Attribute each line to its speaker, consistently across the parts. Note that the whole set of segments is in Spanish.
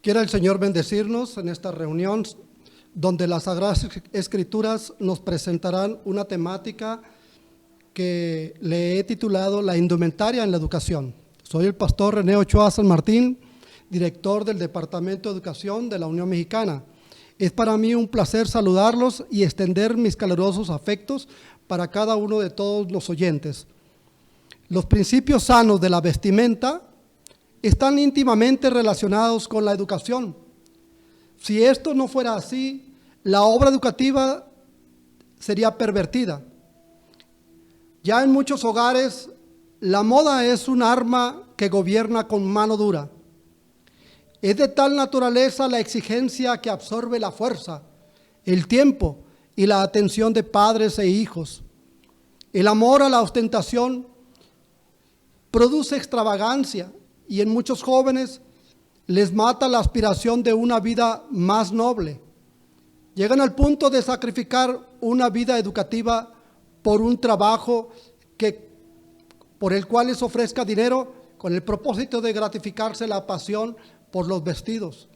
Speaker 1: Quiera el Señor bendecirnos en esta reunión donde las Sagradas Escrituras nos presentarán una temática que le he titulado La indumentaria en la educación. Soy el pastor René Ochoa San Martín, director del Departamento de Educación de la Unión Mexicana. Es para mí un placer saludarlos y extender mis calurosos afectos para cada uno de todos los oyentes. Los principios sanos de la vestimenta están íntimamente relacionados con la educación. Si esto no fuera así, la obra educativa sería pervertida. Ya en muchos hogares, la moda es un arma que gobierna con mano dura. Es de tal naturaleza la exigencia que absorbe la fuerza, el tiempo y la atención de padres e hijos. El amor a la ostentación produce extravagancia y en muchos jóvenes les mata la aspiración de una vida más noble. Llegan al punto de sacrificar una vida educativa por un trabajo por el cual les ofrezca dinero con el propósito de gratificarse la pasión por los vestidos.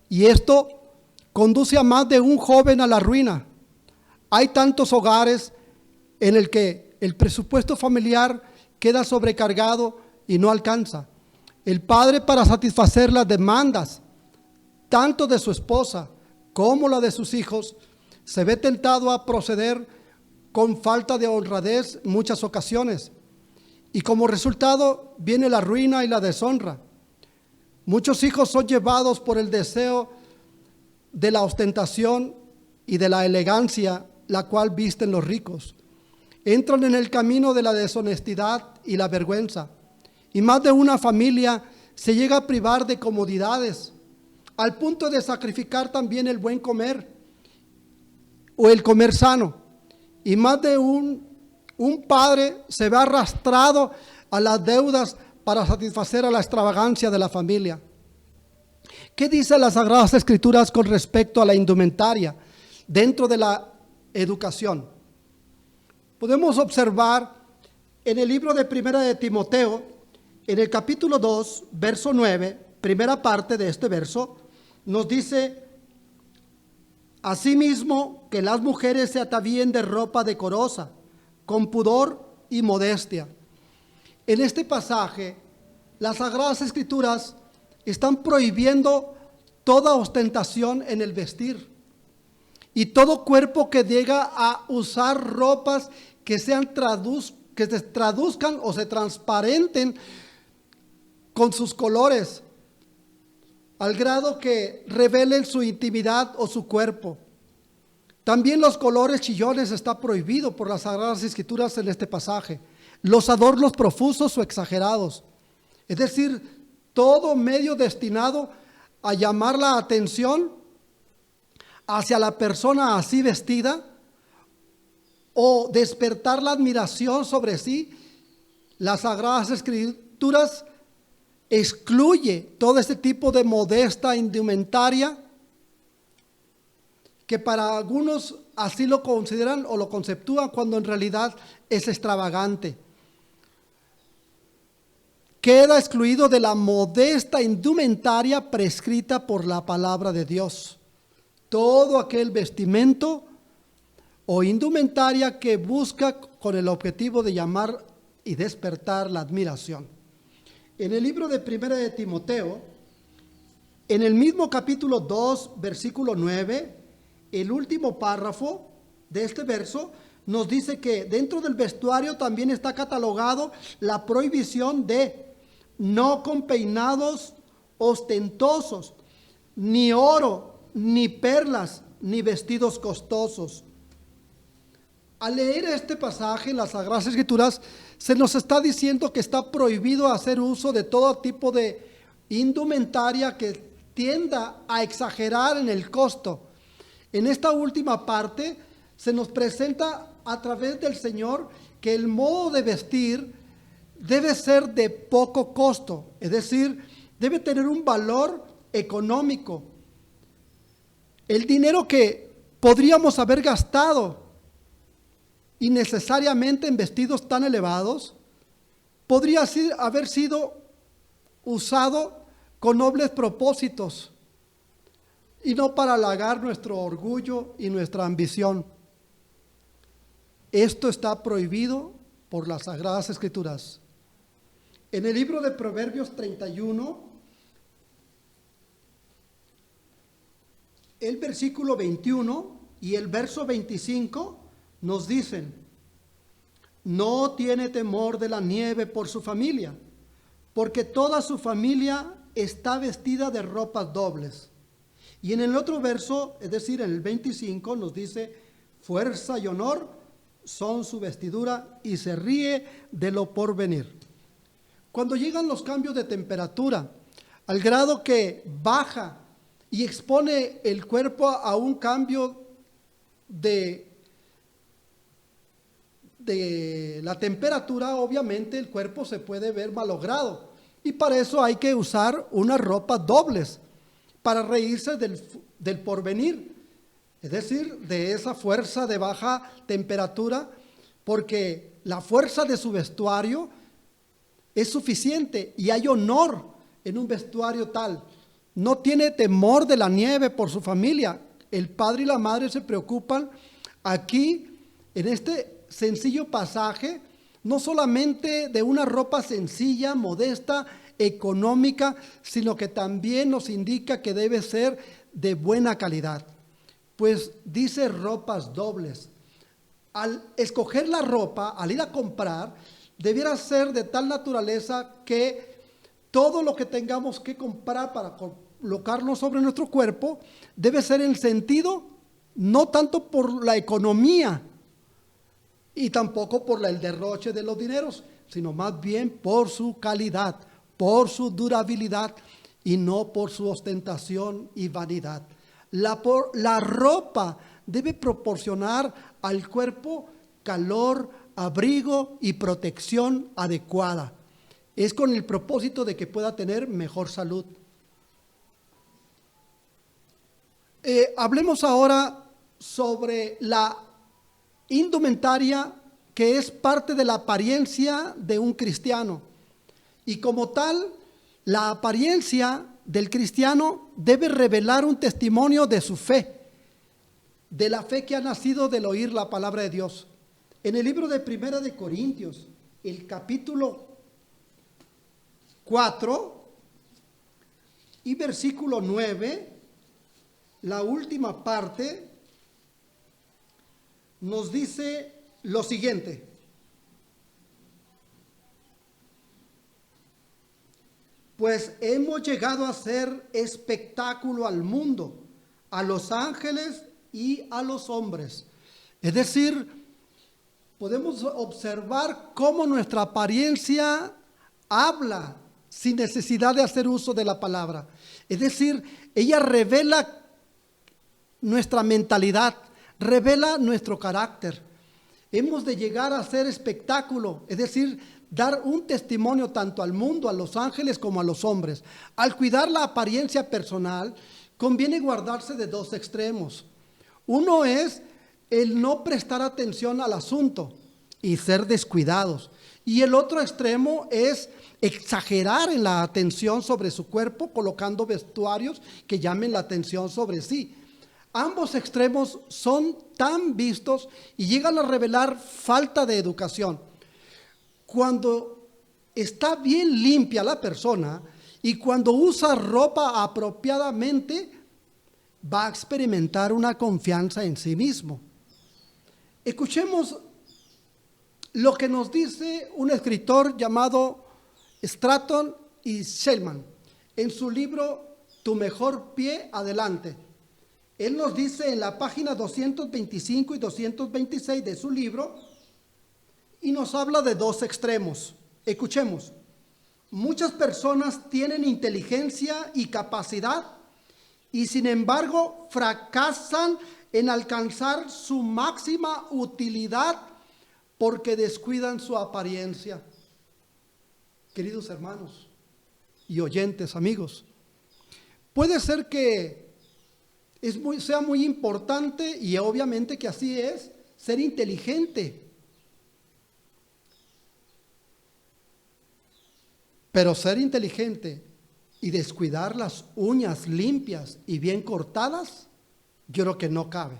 Speaker 1: Y esto conduce a más de un joven a la ruina. Hay tantos hogares en el que el presupuesto familiar queda sobrecargado y no alcanza. El padre, para satisfacer las demandas tanto de su esposa como la de sus hijos, se ve tentado a proceder con falta de honradez en muchas ocasiones. Y como resultado viene la ruina y la deshonra. Muchos hijos son llevados por el deseo de la ostentación y de la elegancia, la cual visten los ricos. Entran en el camino de la deshonestidad y la vergüenza. Y más de una familia se llega a privar de comodidades, al punto de sacrificar también el buen comer o el comer sano. Y más de un padre se ve arrastrado a las deudas para satisfacer a la extravagancia de la familia. ¿Qué dicen las Sagradas Escrituras con respecto a la indumentaria dentro de la educación? Podemos observar en el libro de Primera de Timoteo, en el capítulo 2, verso 9, primera parte de este verso, nos dice: asimismo, que las mujeres se atavíen de ropa decorosa, con pudor y modestia. En este pasaje, las Sagradas Escrituras están prohibiendo toda ostentación en el vestir y todo cuerpo que llega a usar ropas que se traduzcan o se transparenten con sus colores, al grado que revelen su intimidad o su cuerpo. También los colores chillones está prohibido por las Sagradas Escrituras en este pasaje. Los adornos profusos o exagerados, es decir, todo medio destinado a llamar la atención hacia la persona así vestida o despertar la admiración sobre sí. Las Sagradas Escrituras excluye todo este tipo de modesta indumentaria que para algunos así lo consideran o lo conceptúan cuando en realidad es extravagante. Queda excluido de la modesta indumentaria prescrita por la palabra de Dios todo aquel vestimento o indumentaria que busca con el objetivo de llamar y despertar la admiración. En el libro de Primera de Timoteo, en el mismo capítulo 2, versículo 9, el último párrafo de este verso nos dice que dentro del vestuario también está catalogado la prohibición de no con peinados ostentosos, ni oro, ni perlas, ni vestidos costosos. Al leer este pasaje en las Sagradas Escrituras, se nos está diciendo que está prohibido hacer uso de todo tipo de indumentaria que tienda a exagerar en el costo. En esta última parte se nos presenta a través del Señor que el modo de vestir debe ser de poco costo, es decir, debe tener un valor económico. El dinero que podríamos haber gastado innecesariamente en vestidos tan elevados podría haber sido usado con nobles propósitos y no para halagar nuestro orgullo y nuestra ambición. Esto está prohibido por las Sagradas Escrituras. En el libro de Proverbios 31, el versículo 21 y el verso 25 nos dicen: no tiene temor de la nieve por su familia, porque toda su familia está vestida de ropas dobles. Y en el otro verso, es decir, en el 25, nos dice: fuerza y honor son su vestidura, y se ríe de lo porvenir. Cuando llegan los cambios de temperatura, al grado que baja y expone el cuerpo a un cambio de la temperatura, obviamente el cuerpo se puede ver malogrado. Y para eso hay que usar unas ropas dobles, para reírse del porvenir, es decir, de esa fuerza de baja temperatura, porque la fuerza de su vestuario es suficiente y hay honor en un vestuario tal. No tiene temor de la nieve por su familia. El padre y la madre se preocupan aquí, en este sencillo pasaje, no solamente de una ropa sencilla, modesta, económica, sino que también nos indica que debe ser de buena calidad. Pues dice ropas dobles. Al escoger la ropa, al ir a comprar, debiera ser de tal naturaleza que todo lo que tengamos que comprar para colocarlo sobre nuestro cuerpo debe ser en sentido, no tanto por la economía y tampoco por el derroche de los dineros, sino más bien por su calidad, por su durabilidad y no por su ostentación y vanidad. La ropa debe proporcionar al cuerpo calor, abrigo y protección adecuada. Es con el propósito de que pueda tener mejor salud. Hablemos ahora sobre la indumentaria, que es parte de la apariencia de un cristiano. Y como tal, la apariencia del cristiano debe revelar un testimonio de su fe, de la fe que ha nacido del oír la palabra de Dios. En el libro de Primera de Corintios, el capítulo 4 y versículo 9, la última parte, nos dice lo siguiente: pues hemos llegado a ser espectáculo al mundo, a los ángeles y a los hombres. Es decir, podemos observar cómo nuestra apariencia habla sin necesidad de hacer uso de la palabra. Es decir, ella revela nuestra mentalidad, revela nuestro carácter. Hemos de llegar a ser espectáculo, es decir, dar un testimonio tanto al mundo, a los ángeles como a los hombres. Al cuidar la apariencia personal, conviene guardarse de dos extremos. Uno es el no prestar atención al asunto y ser descuidados. Y el otro extremo es exagerar en la atención sobre su cuerpo, colocando vestuarios que llamen la atención sobre sí. Ambos extremos son tan vistos y llegan a revelar falta de educación. Cuando está bien limpia la persona y cuando usa ropa apropiadamente, va a experimentar una confianza en sí mismo. Escuchemos lo que nos dice un escritor llamado Stratton y Shellman en su libro Tu mejor pie adelante. Él nos dice en la página 225 y 226 de su libro, y nos habla de dos extremos. Escuchemos: muchas personas tienen inteligencia y capacidad y sin embargo fracasan en alcanzar su máxima utilidad porque descuidan su apariencia. Queridos hermanos y oyentes, amigos, puede ser que sea muy importante, y obviamente que así es, ser inteligente. Pero ser inteligente y descuidar las uñas limpias y bien cortadas, yo creo que no cabe.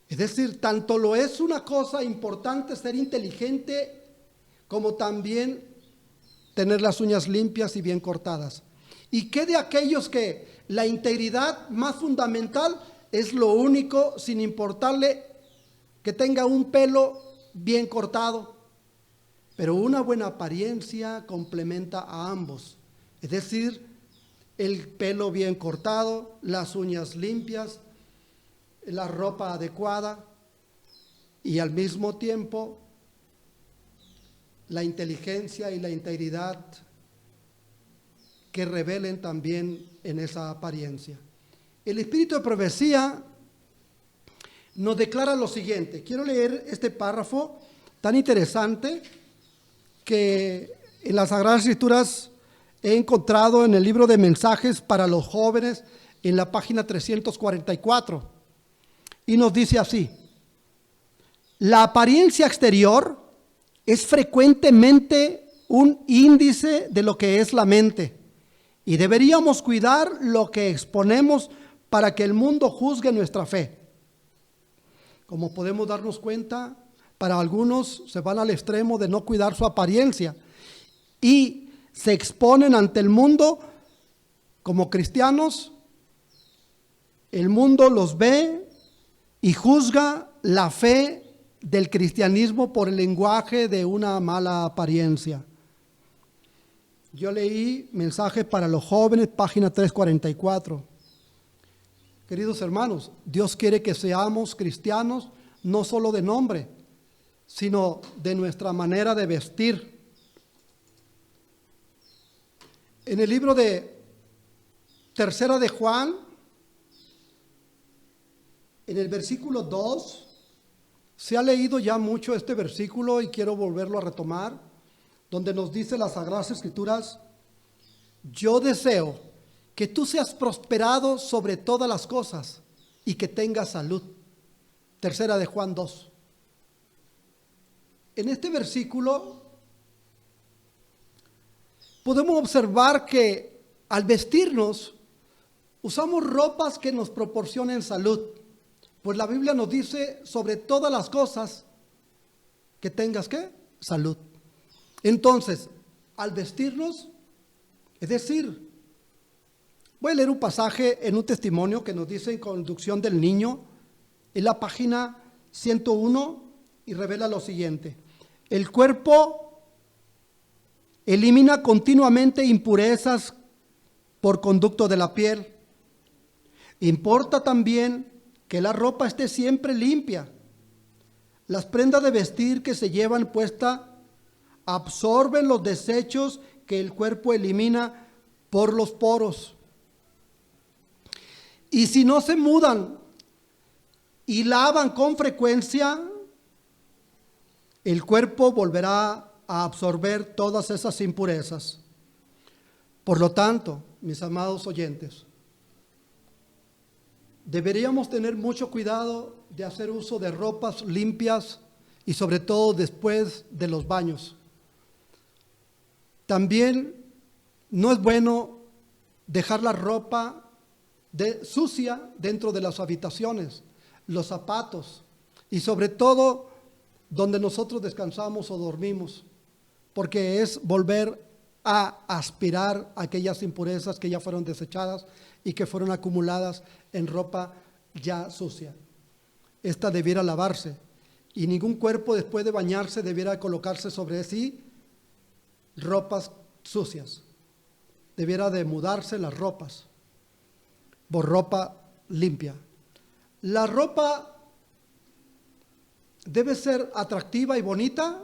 Speaker 1: Es decir, tanto lo es una cosa importante ser inteligente como también tener las uñas limpias y bien cortadas. ¿Y qué de aquellos que la integridad más fundamental es lo único, sin importarle que tenga un pelo bien cortado? Pero una buena apariencia complementa a ambos. Es decir, el pelo bien cortado, las uñas limpias, la ropa adecuada y al mismo tiempo la inteligencia y la integridad que revelen también en esa apariencia. El espíritu de profecía nos declara lo siguiente. Quiero leer este párrafo tan interesante que en las Sagradas Escrituras he encontrado en el libro de mensajes para los jóvenes en la página 344. Y nos dice así: la apariencia exterior es frecuentemente un índice de lo que es la mente, y deberíamos cuidar lo que exponemos para que el mundo juzgue nuestra fe. Como podemos darnos cuenta, para algunos se van al extremo de no cuidar su apariencia y se exponen ante el mundo como cristianos. El mundo los ve y juzga la fe del cristianismo por el lenguaje de una mala apariencia. Yo leí mensaje para los jóvenes, página 344. Queridos hermanos, Dios quiere que seamos cristianos no solo de nombre, sino de nuestra manera de vestir. En el libro de Tercera de Juan, en el versículo 2, se ha leído ya mucho este versículo y quiero volverlo a retomar, donde nos dice las Sagradas Escrituras: yo deseo que tú seas prosperado sobre todas las cosas y que tengas salud. Tercera de Juan 2. En este versículo podemos observar que al vestirnos usamos ropas que nos proporcionen salud, pues la Biblia nos dice sobre todas las cosas que tengas ¿qué? Salud. Entonces, al vestirnos, es decir, voy a leer un pasaje en un testimonio que nos dice en Conducción del Niño, en la página 101, y revela lo siguiente: el cuerpo elimina continuamente impurezas por conducto de la piel. Importa también que la ropa esté siempre limpia. Las prendas de vestir que se llevan puesta absorben los desechos que el cuerpo elimina por los poros. Y si no se mudan y lavan con frecuencia, el cuerpo volverá a absorber todas esas impurezas. Por lo tanto, mis amados oyentes, deberíamos tener mucho cuidado de hacer uso de ropas limpias y sobre todo después de los baños. También no es bueno dejar la ropa sucia dentro de las habitaciones, los zapatos y sobre todo donde nosotros descansamos o dormimos, porque es volver a aspirar aquellas impurezas que ya fueron desechadas y que fueron acumuladas en ropa ya sucia. Esta debiera lavarse y ningún cuerpo después de bañarse debiera colocarse sobre sí ropas sucias. Debiera de mudarse las ropas por ropa limpia. La ropa debe ser atractiva y bonita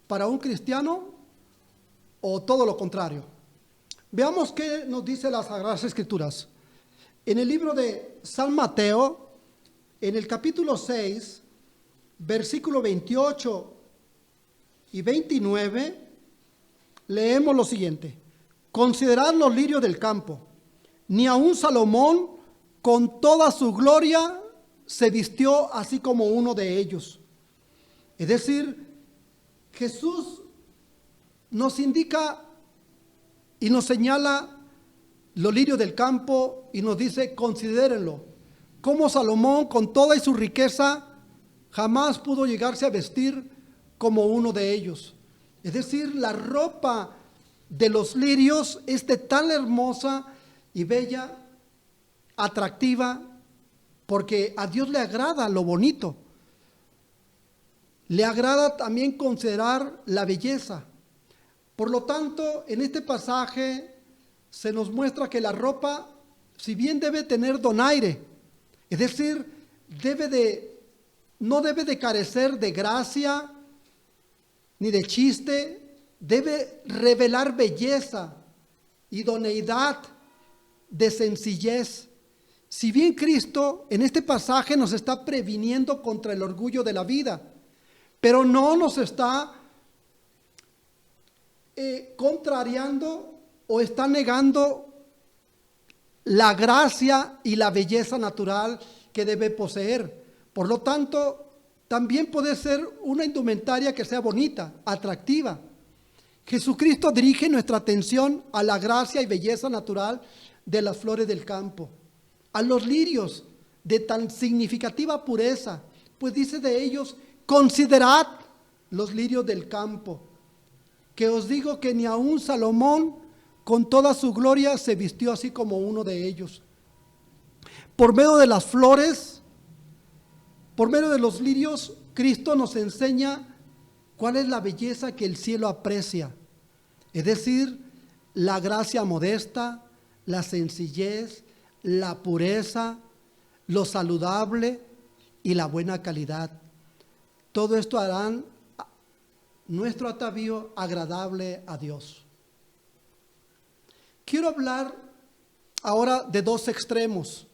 Speaker 1: para un cristiano o todo lo contrario. Veamos qué nos dice las Sagradas Escrituras. En el libro de San Mateo, en el capítulo 6, versículo 28 y 29, leemos lo siguiente: considerad los lirios del campo, ni aun Salomón con toda su gloria se vistió así como uno de ellos. Es decir, Jesús nos indica y nos señala los lirios del campo y nos dice, considérenlo, cómo Salomón con toda y su riqueza jamás pudo llegarse a vestir como uno de ellos. Es decir, la ropa de los lirios es de tan hermosa y bella, atractiva, porque a Dios le agrada lo bonito. Le agrada también considerar la belleza. Por lo tanto, en este pasaje se nos muestra que la ropa, si bien debe tener donaire, es decir, no debe de carecer de gracia ni de chiste, debe revelar belleza, idoneidad, de sencillez. Si bien Cristo en este pasaje nos está previniendo contra el orgullo de la vida, pero no nos está contrariando o está negando la gracia y la belleza natural que debe poseer. Por lo tanto, también puede ser una indumentaria que sea bonita, atractiva. Jesucristo dirige nuestra atención a la gracia y belleza natural de las flores del campo, a los lirios de tan significativa pureza, pues dice de ellos, considerad los lirios del campo, que os digo que ni aun Salomón con toda su gloria se vistió así como uno de ellos. Por medio de las flores, por medio de los lirios, Cristo nos enseña cuál es la belleza que el cielo aprecia, es decir, la gracia modesta, la sencillez, la pureza, lo saludable y la buena calidad. Todo esto harán nuestro atavío agradable a Dios. Quiero hablar ahora de dos extremos.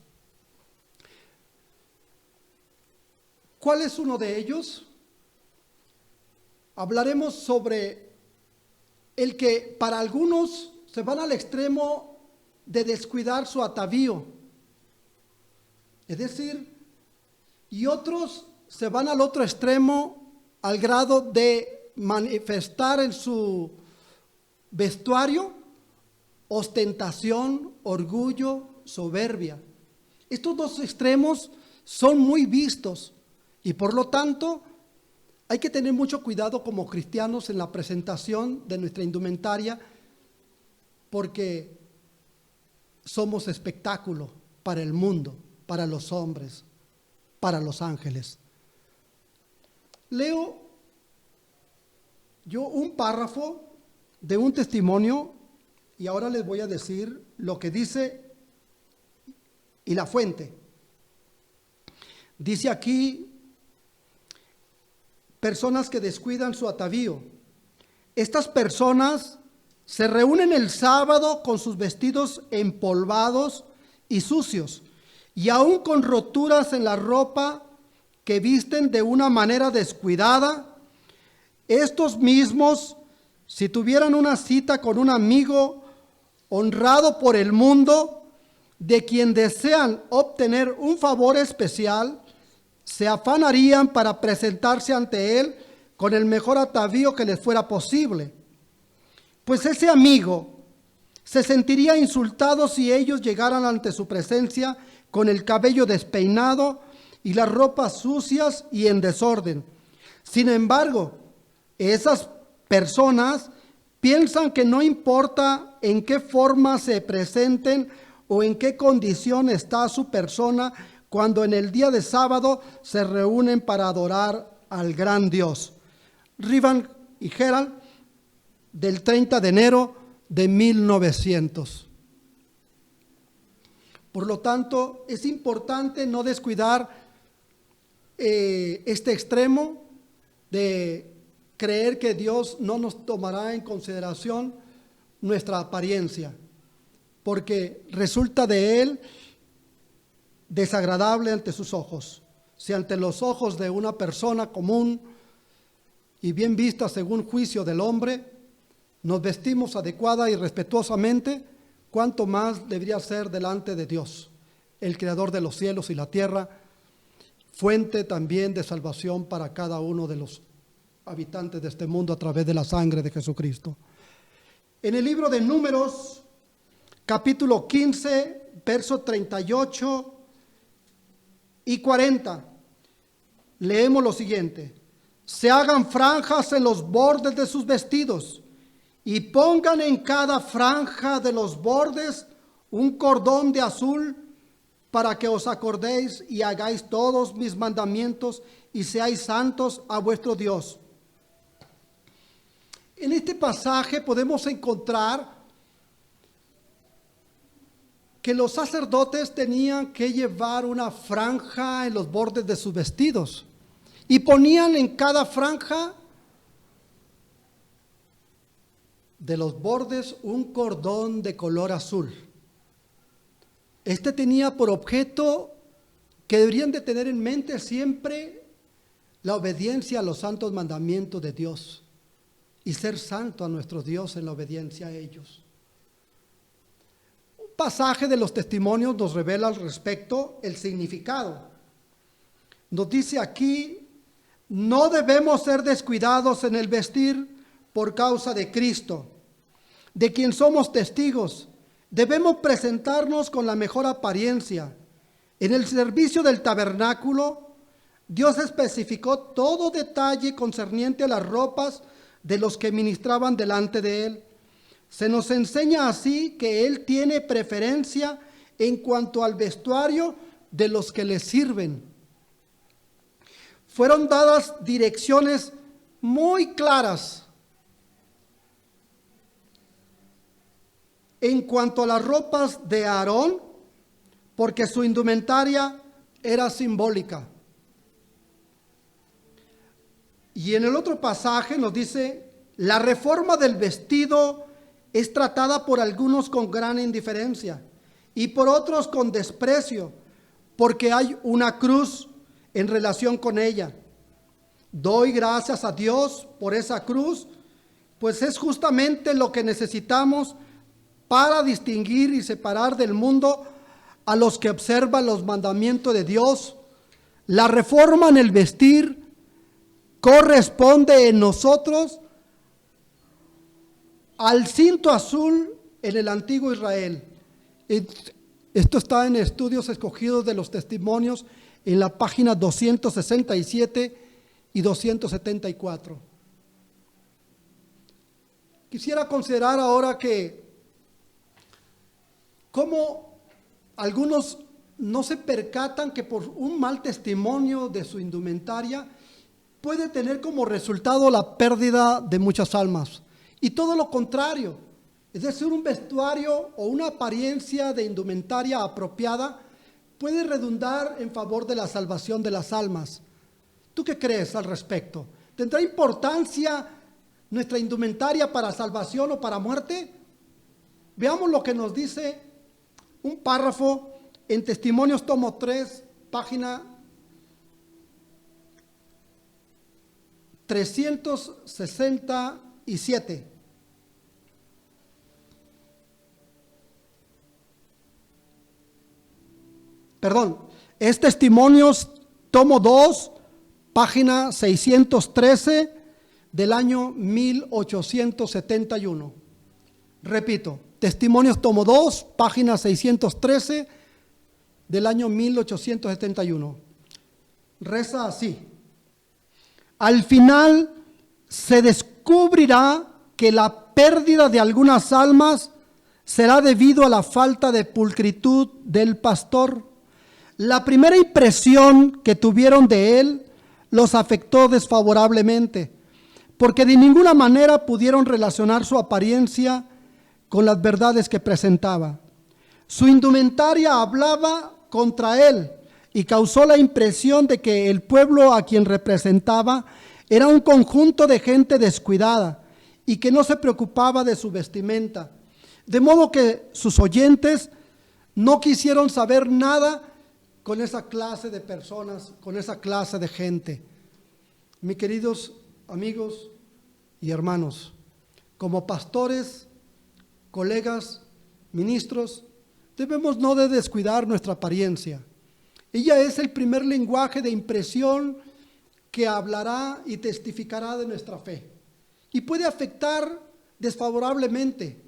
Speaker 1: ¿Cuál es uno de ellos? Hablaremos sobre el que para algunos se van al extremo de descuidar su atavío, es decir, y otros se van al otro extremo al grado de manifestar en su vestuario ostentación, orgullo, soberbia. Estos dos extremos son muy vistos y por lo tanto hay que tener mucho cuidado como cristianos en la presentación de nuestra indumentaria, porque somos espectáculo para el mundo, para los hombres, para los ángeles. Leo yo un párrafo de un testimonio y ahora les voy a decir lo que dice y la fuente. Dice aquí, personas que descuidan su atavío. Estas personas se reúnen el sábado con sus vestidos empolvados y sucios, y aún con roturas en la ropa que visten de una manera descuidada. Estos mismos, si tuvieran una cita con un amigo honrado por el mundo, de quien desean obtener un favor especial, se afanarían para presentarse ante él con el mejor atavío que les fuera posible. Pues ese amigo se sentiría insultado si ellos llegaran ante su presencia con el cabello despeinado y las ropas sucias y en desorden. Sin embargo, esas personas piensan que no importa en qué forma se presenten o en qué condición está su persona cuando en el día de sábado se reúnen para adorar al gran Dios. Rivan y Gerald, del 30 de enero de 1900. Por lo tanto, es importante no descuidar este extremo de creer que Dios no nos tomará en consideración nuestra apariencia, porque resulta de Él desagradable ante sus ojos. Si ante los ojos de una persona común y bien vista según juicio del hombre, nos vestimos adecuada y respetuosamente, cuánto más debería ser delante de Dios, el creador de los cielos y la tierra, fuente también de salvación para cada uno de los habitantes de este mundo a través de la sangre de Jesucristo. En el libro de Números, capítulo 15, versos 38 y 40. Leemos lo siguiente: se hagan franjas en los bordes de sus vestidos y pongan en cada franja de los bordes un cordón de azul, para que os acordéis y hagáis todos mis mandamientos y seáis santos a vuestro Dios. En este pasaje podemos encontrar que los sacerdotes tenían que llevar una franja en los bordes de sus vestidos y ponían en cada franja de los bordes un cordón de color azul. Este tenía por objeto que deberían de tener en mente siempre la obediencia a los santos mandamientos de Dios y ser santo a nuestro Dios en la obediencia a ellos. Un pasaje de los testimonios nos revela al respecto el significado. Nos dice aquí: no debemos ser descuidados en el vestir por causa de Cristo, de quien somos testigos. Debemos presentarnos con la mejor apariencia. En el servicio del tabernáculo, Dios especificó todo detalle concerniente a las ropas de los que ministraban delante de Él. Se nos enseña así que Él tiene preferencia en cuanto al vestuario de los que le sirven. Fueron dadas direcciones muy claras en cuanto a las ropas de Aarón, porque su indumentaria era simbólica. Y en el otro pasaje nos dice: la reforma del vestido es tratada por algunos con gran indiferencia y por otros con desprecio, porque hay una cruz en relación con ella. Doy gracias a Dios por esa cruz, pues es justamente lo que necesitamos para distinguir y separar del mundo a los que observan los mandamientos de Dios. La reforma en el vestir corresponde en nosotros al cinto azul en el antiguo Israel. Esto está en Estudios Escogidos de los Testimonios, en la página 267 y 274. Quisiera considerar ahora que cómo algunos no se percatan que por un mal testimonio de su indumentaria puede tener como resultado la pérdida de muchas almas. Y todo lo contrario, es decir, un vestuario o una apariencia de indumentaria apropiada puede redundar en favor de la salvación de las almas. ¿Tú qué crees al respecto? ¿Tendrá importancia nuestra indumentaria para salvación o para muerte? Veamos lo que nos dice un párrafo en Testimonios, tomo 3, página 367. Perdón, es Testimonios, tomo 2, página 613 del año 1871. Repito, Testimonios, tomo 2, página 613 del año 1871. Reza así: al final se descubrirá que la pérdida de algunas almas será debido a la falta de pulcritud del pastor. La primera impresión que tuvieron de él los afectó desfavorablemente, porque de ninguna manera pudieron relacionar su apariencia con las verdades que presentaba. Su indumentaria hablaba contra él y causó la impresión de que el pueblo a quien representaba era un conjunto de gente descuidada y que no se preocupaba de su vestimenta, de modo que sus oyentes no quisieron saber nada con esa clase de personas, con esa clase de gente. Mis queridos amigos y hermanos, como pastores, colegas, ministros, debemos no de descuidar nuestra apariencia. Ella es el primer lenguaje de impresión que hablará y testificará de nuestra fe y puede afectar desfavorablemente.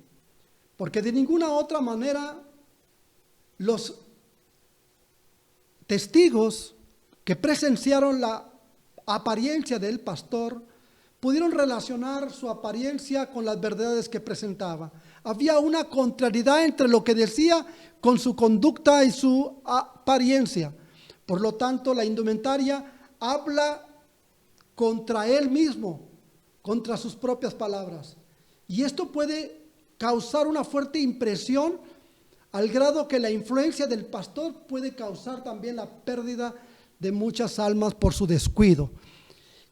Speaker 1: porque de ninguna otra manera los testigos que presenciaron la apariencia del pastor pudieron relacionar su apariencia con las verdades que presentaba. Había una contrariedad entre lo que decía con su conducta y su apariencia. Por lo tanto, la indumentaria habla contra él mismo, contra sus propias palabras. Y esto puede causar una fuerte impresión al grado que la influencia del pastor puede causar también la pérdida de muchas almas por su descuido.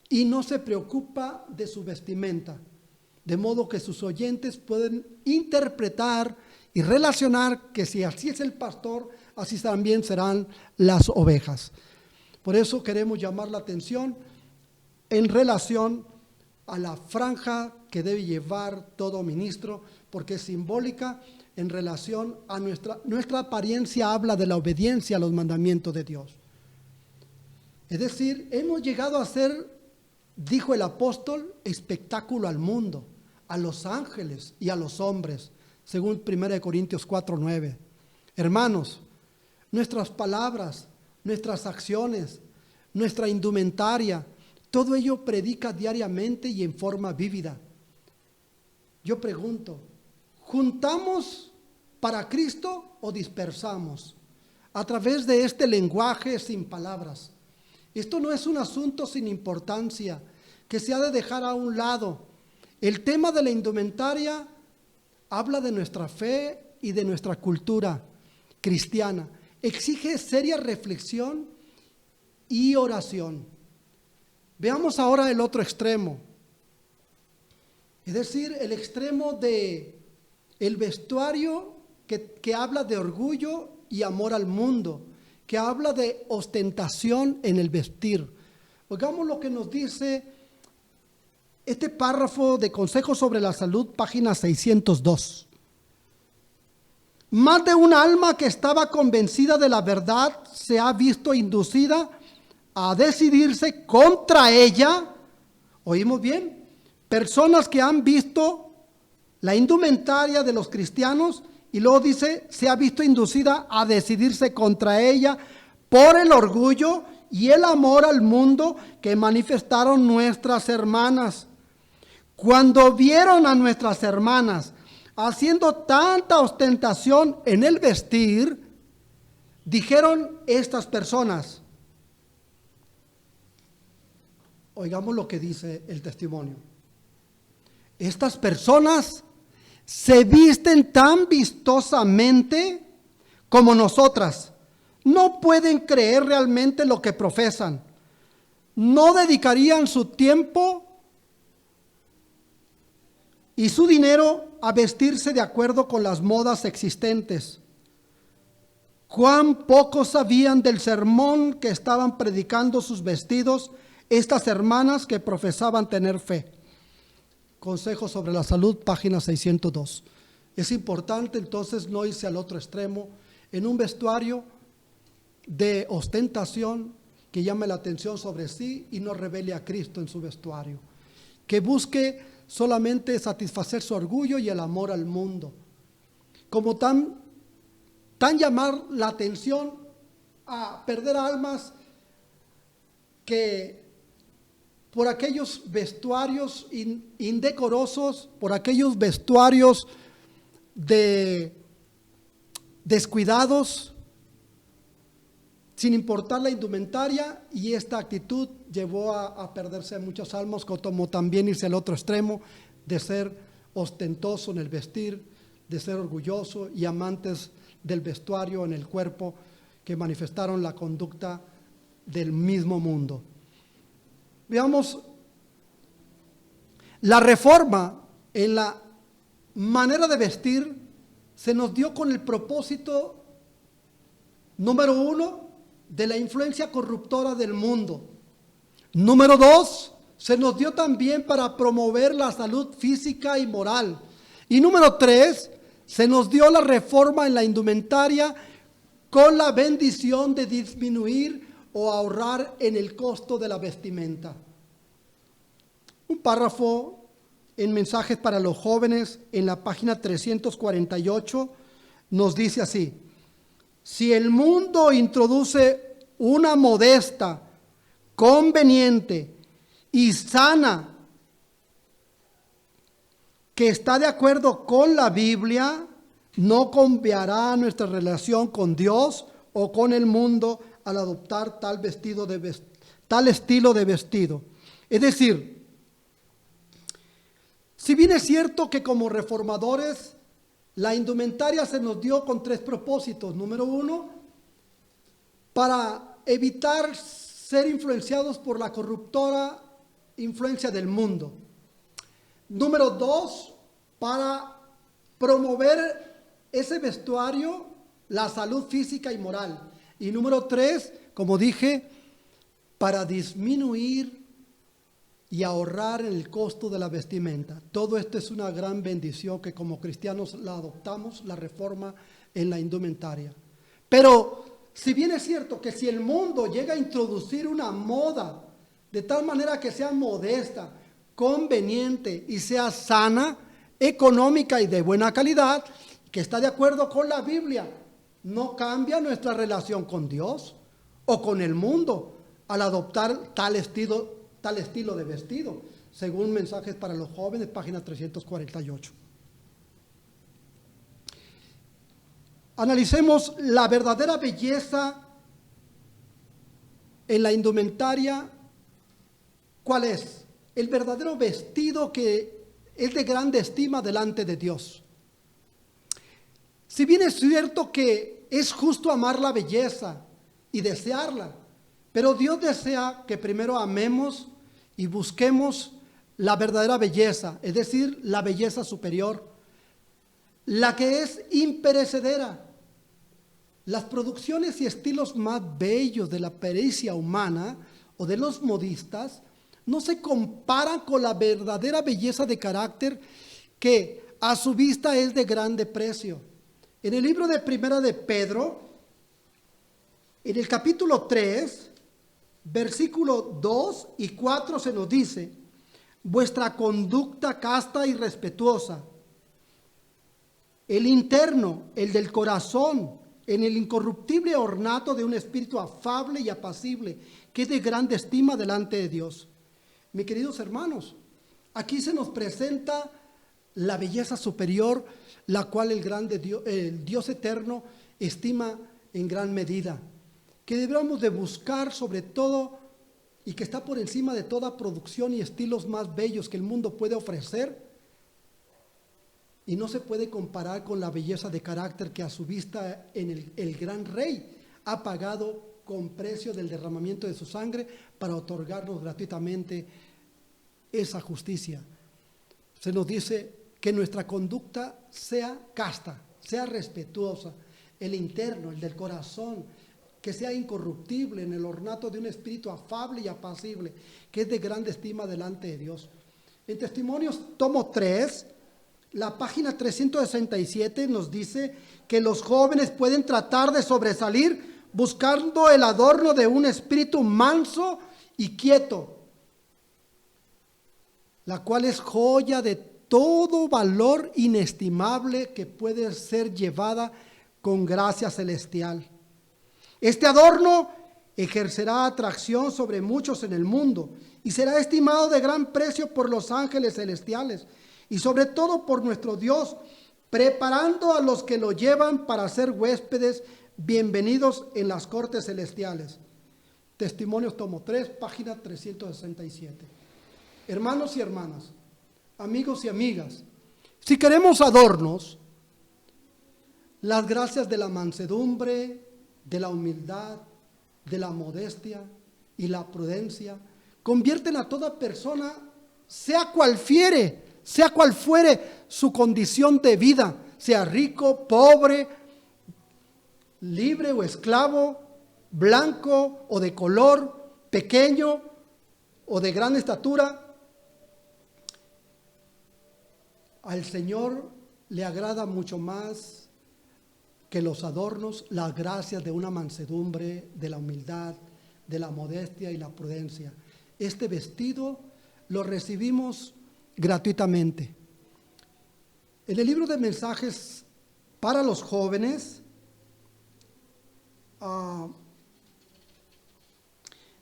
Speaker 1: Y no se preocupa de su vestimenta, de modo que sus oyentes pueden interpretar y relacionar que si así es el pastor, así también serán las ovejas. Por eso queremos llamar la atención en relación a la franja que debe llevar todo ministro, porque es simbólica en relación a nuestra apariencia, habla de la obediencia a los mandamientos de Dios. Es decir, hemos llegado a ser, dijo el apóstol, espectáculo al mundo, a los ángeles y a los hombres, según 1 Corintios 4:9. Hermanos, nuestras palabras, nuestras acciones, nuestra indumentaria, todo ello predica diariamente y en forma vívida. Yo pregunto, ¿juntamos para Cristo o dispersamos? A través de este lenguaje sin palabras. Esto no es un asunto sin importancia que se ha de dejar a un lado. El tema de la indumentaria habla de nuestra fe y de nuestra cultura cristiana. Exige seria reflexión y oración. Veamos ahora el otro extremo. Es decir, el extremo de el vestuario que habla de orgullo y amor al mundo, que habla de ostentación en el vestir. Oigamos lo que nos dice este párrafo de Consejos sobre la Salud, página 602. Más de un alma que estaba convencida de la verdad se ha visto inducida a decidirse contra ella. ¿Oímos bien? Personas que han visto la indumentaria de los cristianos y luego dice, se ha visto inducida a decidirse contra ella por el orgullo y el amor al mundo que manifestaron nuestras hermanas. Cuando vieron a nuestras hermanas haciendo tanta ostentación en el vestir, dijeron estas personas, oigamos lo que dice el testimonio. Estas personas se visten tan vistosamente como nosotras. No pueden creer realmente lo que profesan. No dedicarían su tiempo y su dinero a vestirse de acuerdo con las modas existentes. Cuán poco sabían del sermón que estaban predicando sus vestidos estas hermanas que profesaban tener fe. Consejos sobre la Salud, página 602. Es importante entonces no irse al otro extremo en un vestuario de ostentación que llame la atención sobre sí y no revele a Cristo en su vestuario, que busque solamente satisfacer su orgullo y el amor al mundo, como tan llamar la atención a perder almas que por aquellos vestuarios indecorosos, por aquellos vestuarios descuidados, sin importar la indumentaria, y esta actitud llevó a perderse muchas almas, como también irse al otro extremo de ser ostentoso en el vestir, de ser orgulloso y amantes del vestuario en el cuerpo, que manifestaron la conducta del mismo mundo. Veamos, la reforma en la manera de vestir se nos dio con el propósito, número 1, de la influencia corruptora del mundo. Número 2, se nos dio también para promover la salud física y moral. Y número 3, se nos dio la reforma en la indumentaria con la bendición de disminuir o ahorrar en el costo de la vestimenta. Un párrafo en Mensajes para los Jóvenes, en la página 348, nos dice así: si el mundo introduce una modesta, conveniente y sana que está de acuerdo con la Biblia, no cambiará nuestra relación con Dios o con el mundo al adoptar tal estilo de vestido. Es decir, si bien es cierto que como reformadores la indumentaria se nos dio con 3 propósitos. Número 1, para evitar ser influenciados por la corruptora influencia del mundo. Número 2, para promover ese vestuario, la salud física y moral. Y número 3, como dije, para disminuir y ahorrar el costo de la vestimenta. Todo esto es una gran bendición que como cristianos la adoptamos, la reforma en la indumentaria. Pero si bien es cierto que si el mundo llega a introducir una moda de tal manera que sea modesta, conveniente y sea sana, económica y de buena calidad, que está de acuerdo con la Biblia, no cambia nuestra relación con Dios o con el mundo al adoptar tal estilo de vestido, según Mensajes para los Jóvenes, página 348. Analicemos la verdadera belleza en la indumentaria. ¿Cuál es? El verdadero vestido que es de grande estima delante de Dios. Si bien es cierto que es justo amar la belleza y desearla, pero Dios desea que primero amemos y busquemos la verdadera belleza, es decir, la belleza superior, la que es imperecedera. Las producciones y estilos más bellos de la pericia humana o de los modistas no se comparan con la verdadera belleza de carácter que a su vista es de grande precio. En el libro de Primera de Pedro, en el capítulo 3, versículo 2 y 4 se nos dice: vuestra conducta casta y respetuosa, el interno, el del corazón, en el incorruptible ornato de un espíritu afable y apacible, que es de grande estima delante de Dios. Mis queridos hermanos, aquí se nos presenta la belleza superior, la cual el Dios eterno estima en gran medida, que debemos de buscar sobre todo y que está por encima de toda producción y estilos más bellos que el mundo puede ofrecer, y no se puede comparar con la belleza de carácter que a su vista el gran rey ha pagado con precio del derramamiento de su sangre para otorgarnos gratuitamente esa justicia. Se nos dice que nuestra conducta sea casta, sea respetuosa, el interno, el del corazón, que sea incorruptible en el ornato de un espíritu afable y apacible, que es de grande estima delante de Dios. En Testimonios, tomo 3, la página 367 nos dice que los jóvenes pueden tratar de sobresalir buscando el adorno de un espíritu manso y quieto, la cual es joya de todo valor inestimable que puede ser llevada con gracia celestial. Este adorno ejercerá atracción sobre muchos en el mundo y será estimado de gran precio por los ángeles celestiales y sobre todo por nuestro Dios, preparando a los que lo llevan para ser huéspedes bienvenidos en las cortes celestiales. Testimonios, tomo 3, página 367. Hermanos y hermanas, amigos y amigas, si queremos adornos, las gracias de la mansedumbre, de la humildad, de la modestia y la prudencia convierten a toda persona, sea cual fuere su condición de vida, sea rico, pobre, libre o esclavo, blanco o de color, pequeño o de gran estatura. Al Señor le agrada mucho más que los adornos, las gracias de una mansedumbre, de la humildad, de la modestia y la prudencia. Este vestido lo recibimos gratuitamente. En el libro de mensajes para los jóvenes,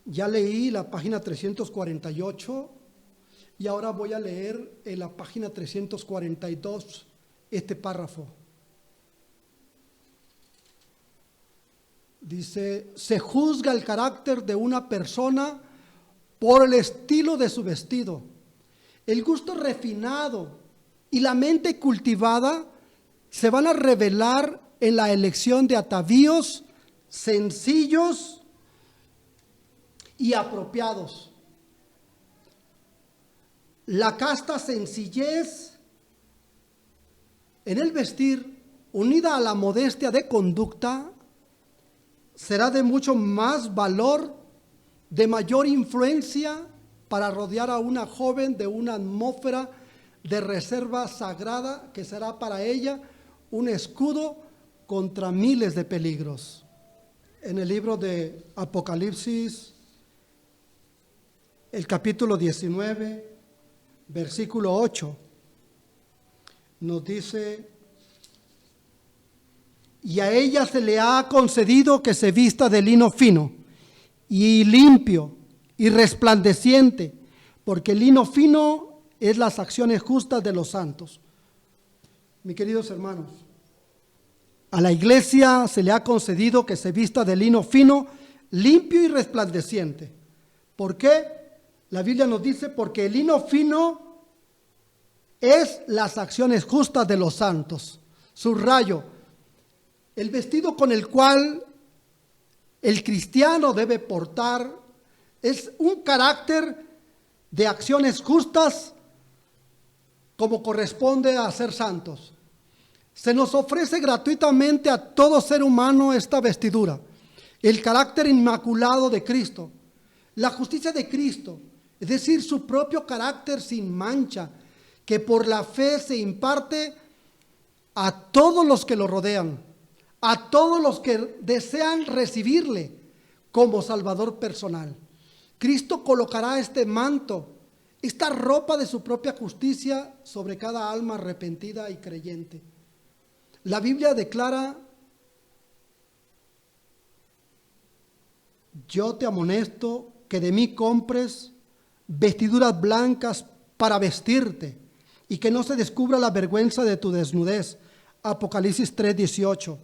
Speaker 1: ya leí la página 348 y ahora voy a leer en la página 342 este párrafo. Dice: se juzga el carácter de una persona por el estilo de su vestido. El gusto refinado y la mente cultivada se van a revelar en la elección de atavíos sencillos y apropiados. La casta sencillez en el vestir, unida a la modestia de conducta, será de mucho más valor, de mayor influencia para rodear a una joven de una atmósfera de reserva sagrada que será para ella un escudo contra miles de peligros. En el libro de Apocalipsis, el capítulo 19, versículo 8, nos dice: y a ella se le ha concedido que se vista de lino fino y limpio y resplandeciente, porque el lino fino es las acciones justas de los santos. Mis queridos hermanos, a la iglesia se le ha concedido que se vista de lino fino, limpio y resplandeciente. ¿Por qué? La Biblia nos dice: porque el lino fino es las acciones justas de los santos. Subrayo: el vestido con el cual el cristiano debe portar es un carácter de acciones justas, como corresponde a ser santos. Se nos ofrece gratuitamente a todo ser humano esta vestidura, el carácter inmaculado de Cristo, la justicia de Cristo, es decir, su propio carácter sin mancha, que por la fe se imparte a todos los que lo rodean, a todos los que desean recibirle como Salvador personal. Cristo colocará este manto, esta ropa de su propia justicia sobre cada alma arrepentida y creyente. La Biblia declara: yo te amonesto que de mí compres vestiduras blancas para vestirte y que no se descubra la vergüenza de tu desnudez. Apocalipsis 3:18.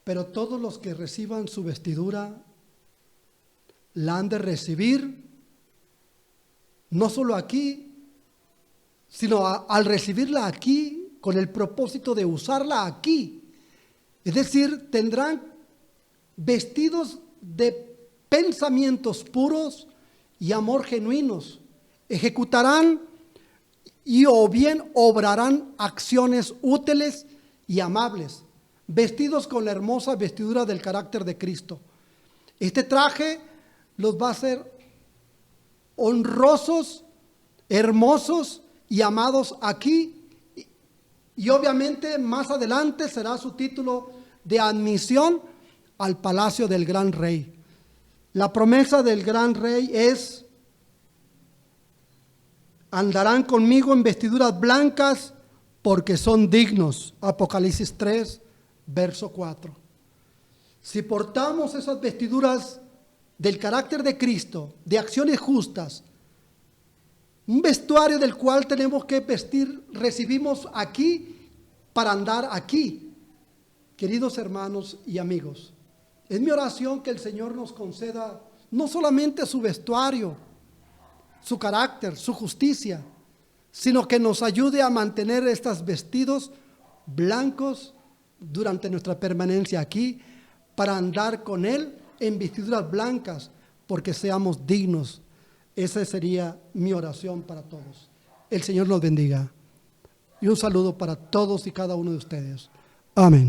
Speaker 1: Pero todos los que reciban su vestidura la han de recibir no solo aquí, sino al recibirla aquí con el propósito de usarla aquí. Es decir, tendrán vestidos de pensamientos puros y amor genuinos. Ejecutarán y o bien obrarán acciones útiles y amables, vestidos con la hermosa vestidura del carácter de Cristo. Este traje los va a hacer honrosos, hermosos y amados aquí, y obviamente más adelante será su título de admisión al palacio del gran rey. La promesa del gran rey es: andarán conmigo en vestiduras blancas porque son dignos. Apocalipsis 3, verso 4. Si portamos esas vestiduras del carácter de Cristo, de acciones justas, un vestuario del cual tenemos que vestir, recibimos aquí para andar aquí. Queridos hermanos y amigos, es mi oración que el Señor nos conceda no solamente su vestuario, su carácter, su justicia, sino que nos ayude a mantener estos vestidos blancos durante nuestra permanencia aquí, para andar con Él en vestiduras blancas, porque seamos dignos. Esa sería mi oración para todos. El Señor los bendiga. Y un saludo para todos y cada uno de ustedes. Amén.